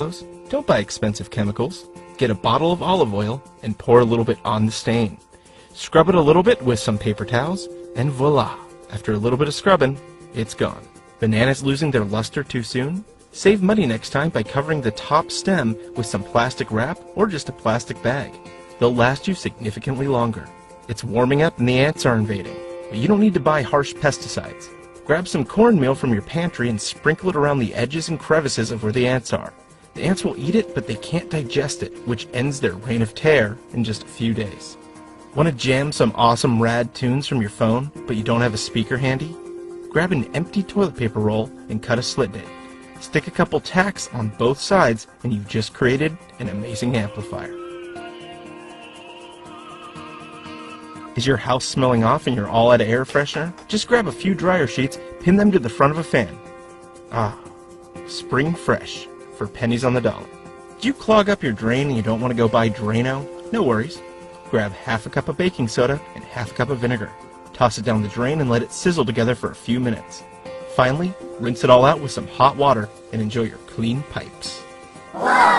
Don't buy expensive chemicals. Get a bottle of olive oil and pour a little bit on the stain. Scrub it a little bit with some paper towels, and voila! After a little bit of scrubbing, it's gone. Bananas losing their luster too soon? Save money next time by covering the top stem with some plastic wrap or just a plastic bag. They'll last you significantly longer. It's warming up and the ants are invading, but you don't need to buy harsh pesticides. Grab some cornmeal from your pantry and sprinkle it around the edges and crevices of where the ants are. The ants will eat it, but they can't digest it, which ends their reign of terror in just a few days. Want to jam some awesome rad tunes from your phone, but you don't have a speaker handy? Grab an empty toilet paper roll and cut a slit in it. Stick a couple tacks on both sides and you've just created an amazing amplifier. Is your house smelling off and you're all out of air freshener? Just grab a few dryer sheets, pin them to the front of a fan. Ah, spring fresh for pennies on the dollar. Do you clog up your drain and you don't want to go buy Drano? No worries. Grab half a cup of baking soda and half a cup of vinegar. Toss it down the drain and let it sizzle together for a few minutes. Finally, rinse it all out with some hot water and enjoy your clean pipes. Wow!